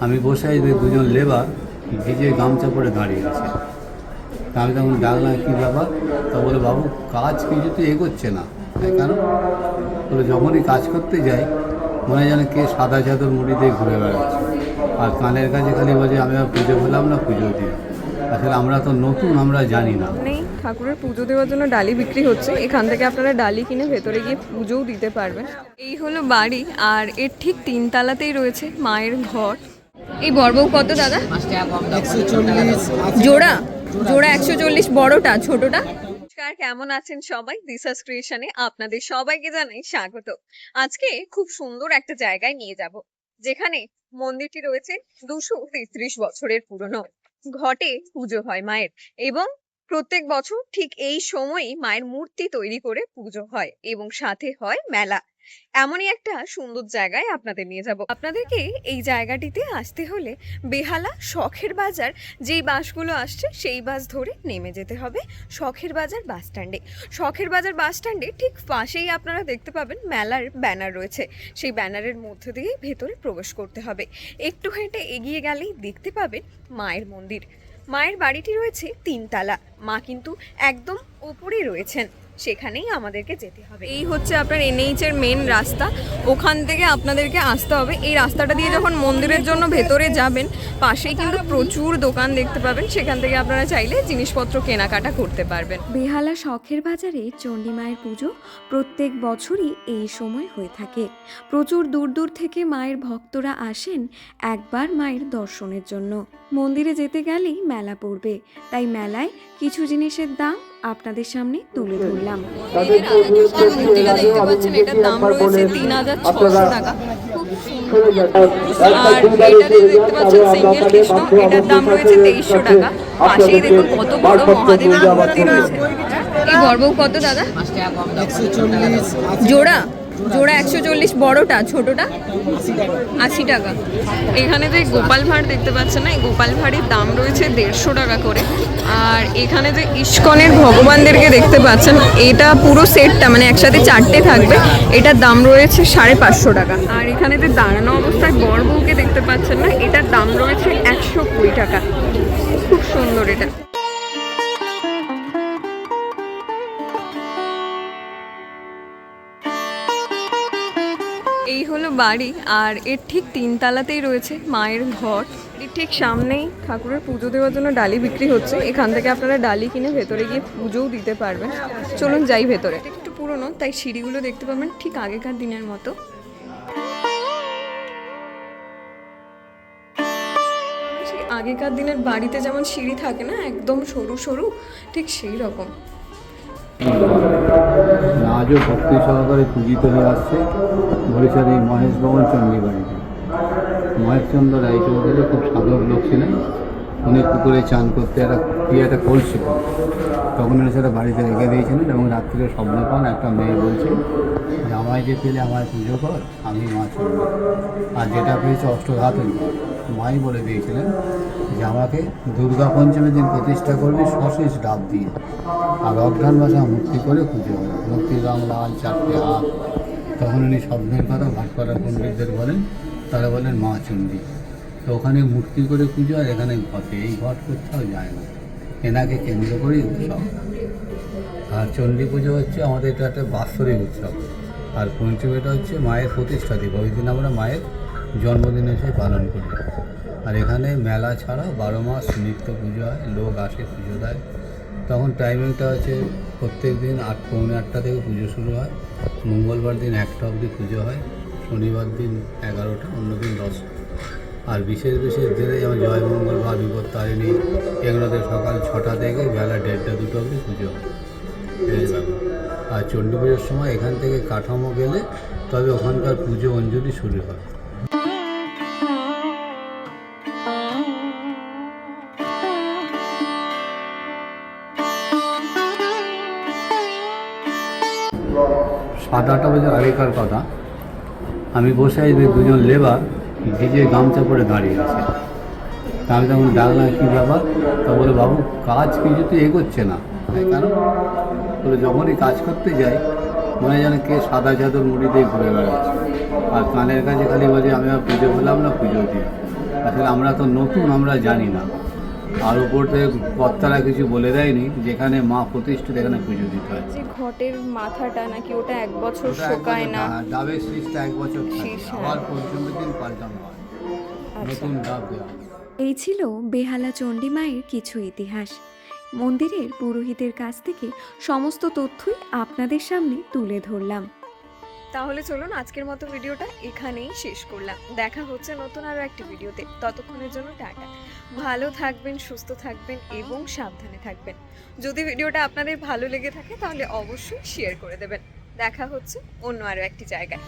আমি বসে আছি, দুজন লেবার ভিজে গামছা পরে দাঁড়িয়ে আছে। তা আমি তখন ডাকলাম, কী ব্যাপার? তা বলে, বাবু কাজ কিছুতে এগোচ্ছে না। কেন? বলে, যখনই কাজ করতে যাই মনে হয় যেন কে সাদা চাদর মুড়ি দিয়ে ঘুরে বেড়াচ্ছে, আর কানের কাছে খালি বলছে আমি আর পুজো পেলাম না, পুজো দিই। আসলে আমরা তো নতুন, আমরা জানি না। নেই, ঠাকুরের পুজো দেওয়ার জন্য ডালি বিক্রি হচ্ছে। এখান থেকে আপনারা ডালি কিনে ভেতরে গিয়ে পুজোও দিতে পারবেন। এই হলো বাড়ি, আর এর ঠিক 3 তলাতেই রয়েছে মায়ের ঘর। এই বড়বউ কত দাদা? 140 জোড়া জোড়া 140, বড়টা ছোটটা? নমস্কার, কেমন আছেন সবাই? দিশাস ক্রিয়েশনে আপনাদের সবাইকে জানাই স্বাগত। আজকে খুব সুন্দর একটা জায়গায় নিয়ে যাব, যেখানে মন্দিরটি রয়েছে 233 বছরের পুরনো। ঘটে পুজো হয় মায়ের, এবং প্রত্যেক বছর ঠিক এই সময়ই মায়ের মূর্তি তৈরি করে পুজো হয়, এবং সাথে হয় মেলা। এমনই একটা সুন্দর জায়গায় আপনাদের নিয়ে যাব। আপনাদেরকে এই জায়গাটিতে আসতে হলে বেহালা শখের বাজার, যেই বাসগুলো আসছে সেই বাস ধরে নেমে যেতে হবে শখের বাজার বাস স্ট্যান্ডে। শখের বাজার বাস স্ট্যান্ডে ঠিক পাশেই আপনারা দেখতে পাবেন মেলার ব্যানার রয়েছে। সেই ব্যানারের মধ্যে দিয়ে ভেতরে প্রবেশ করতে হবে। একটু হেঁটে এগিয়ে গেলেই দেখতে পাবেন মায়ের মন্দির। মায়ের বাড়িটি রয়েছে 3 তলা, মা কিন্তু একদম ওপরে রয়েছেন, সেখানেই আমাদেরকে যেতে হবে। এই হচ্ছে আপনার NH এর মেন রাস্তা, ওখান থেকে আপনাদেরকে আসতে হবে। এই রাস্তাটা দিয়ে যখন মন্দিরের জন্য ভেতরে যাবেন, পাশেই কিন্তু প্রচুর দোকান দেখতে পাবেন, সেখান থেকে আপনারা চাইলে জিনিসপত্র কেনাকাটা করতে পারবেন। বেহালা শখের বাজারে চণ্ডী মায়ের পুজো প্রত্যেক বছরই এই সময় হয়ে থাকে। প্রচুর দূর দূর থেকে মায়ের ভক্তরা আসেন একবার মায়ের দর্শনের জন্য। মন্দিরে যেতে গেলেই মেলা পড়বে, তাই মেলায় কিছু জিনিসের দাম আপনাদের সামনে তুলে ধরলাম। এই যে রাধাকৃষ্ণের মূর্তিটা দেখতে পাচ্ছেন, এটার দাম রয়েছে 3600 টাকা। আর এটা যে দেখতে পাচ্ছেন সিঙ্গেল কৃষ্ণ, এটার দাম রয়েছে 2300 টাকা। পাশেই দেখুন কত বড় মহাদেবের মূর্তি রয়েছে। এই বড়বউ কত দাদা? 140 জোড়া জোড়া 140, বড়টা ছোটটা? 80 টাকা। এখানে যে গোপাল ভাঁড় দেখতে পাচ্ছেন না, এই গোপাল ভাঁড়ের দাম রয়েছে 150 টাকা করে। আর এখানে যে ইস্কনের ভগবানদেরকে দেখতে পাচ্ছেন, এটা পুরো সেটটা মানে একসাথে 4টে থাকবে, এটার দাম রয়েছে 550 টাকা। আর এখানে যে দাঁড়ানো অবস্থায় বড় বউকে দেখতে পাচ্ছেন না, এটার দাম রয়েছে 120 টাকা। খুব সুন্দর এটা। এই হলো বাড়ি, আর এর ঠিক 3 তলাতেই রয়েছে মায়ের ঘর। এর ঠিক সামনেই ঠাকুরের পুজো দেওয়ার জন্য ডালি বিক্রি হচ্ছে। এখান থেকে আপনারা ডালি কিনে ভেতরে গিয়ে পুজোও দিতে পারবেন। চলুন যাই ভেতরে। একটু পুরনো, তাই সিঁড়িগুলো দেখতে পাবেন ঠিক আগেকার দিনের মতো। আগেকার দিনের বাড়িতে যেমন সিঁড়ি থাকে না, একদম সরু সরু, ঠিক সেই রকম। আজও ভক্তি সহকারে পূজিত হয়ে আসছে বরিশাল এই মহেশ ভবন চণ্ডী বাড়িতে। মহেশচন্দ্র রায়চৌধুরী খুব সাধক লোক ছিলেন। উনি পুকুরে চান করতে একটা করছিল, তখন উনি সেটা বাড়িতে রেখে দিয়েছিলেন, এবং রাত্রিরে স্বপ্ন পান একটা মেয়ে বলছে যে আমায় যে পেলে আমায় পুজো কর, আমি মা চণ্ডী। আর যেটা পেয়েছে অষ্টধাতুই, মাই বলে দিয়েছিলেন যে আমাকে দুর্গা পঞ্চমীর দিন প্রতিষ্ঠা করবে সশেষ ডাব দিয়ে, আর অঘ্রাণ মাসে মূর্তি করে পুজো হবে, মূর্তির রং লাল, 4টে হাত। তখন উনি স্বপ্নের কথা ভাটপাড়ার পণ্ডিতদের বলেন, তারা বলেন মা চণ্ডী। তো ওখানে মূর্তি করে পুজো, আর এখানে ঘটে, এই ঘট কোথাও যায় না, এনাকে কেন্দ্র করেই উৎসব। আর চণ্ডী পুজো হচ্ছে আমাদের এটা একটা বাৎসরিক উৎসব, আর পঞ্চমীটা হচ্ছে মায়ের প্রতিষ্ঠা দিবস। ওই দিন আমরা মায়ের জন্মদিন হিসেবে পালন করি। আর এখানে মেলা ছাড়া 12 মাস নিত্য পুজো হয়, লোক আসে পুজো দেয়। তখন টাইমিংটা হচ্ছে প্রত্যেক দিন 8, পৌনে 8টা থেকে পুজো শুরু হয়। মঙ্গলবার দিন 1টা অবধি পুজো হয়, শনিবার দিন 11টা, অন্য দিন 10টা। আর বিশেষ বিশেষ দিনে যেমন জয়মঙ্গল বা বিপত্তারিণী, এগুলোতে সকাল 6টা থেকে বেলা 1:30, 2টো অবধি পুজো হয়। এই ব্যাপার। আর চণ্ডী পুজোর সময় এখান থেকে কাঠামো গেলে তবে ওখানকার পুজো অঞ্জলি শুরু হয়। সাত 8টা বছর আগেকার কথা, আমি বসে আছি, দুজন লেবার ভিজে গামছা পরে দাঁড়িয়ে আছে। তা আমি তখন ডাকলাম, কী ব্যাপার? তা বলে, বাবু কাজ কিছুতে এগোচ্ছে না। কেন? বলে, যখনই কাজ করতে যাই মনে হয় যেন কে সাদা চাদর মুড়ি দিয়ে ঘুরে বেড়াচ্ছে, আর কানের কাছে খালি বলছে আমি আর পুজো পেলাম না, পুজো দিই। আসলে আমরা তো নতুন, আমরা জানি না। আর ওপর থেকে কর্তারা কিছু বলে দেয়নি, যেখানে মা প্রতিষ্ঠিত এখানে পুজো দিতে হয়। যে ঘটের মাথাটা নাকি ওটা 1 বছর ওটা শোকায় না। ডাবের শীষটা 1 বছর থাকে, শীষ, হ্যাঁ। আবার পঞ্চমীর দিন পাল্টানো হয়, নতুন ডাব দেওয়া হয়। এই ছিল বেহালা চণ্ডী মায়ের কিছু ইতিহাস। মন্দিরের পুরোহিতের কাছ থেকে সমস্ত তথ্যই আপনাদের সামনে তুলে ধরলাম। তাহলে চলুন আজকের মতো ভিডিওটা এখানেই শেষ করলাম। দেখা হচ্ছে নতুন আরো একটি ভিডিওতে। ততক্ষণের জন্য টাটা। ভালো থাকবেন, সুস্থ থাকবেন এবং সাবধানে থাকবেন। যদি ভিডিওটা আপনাদের ভালো লেগে থাকে তাহলে অবশ্যই শেয়ার করে দেবেন। দেখা হচ্ছে অন্য আরো একটি জায়গায়।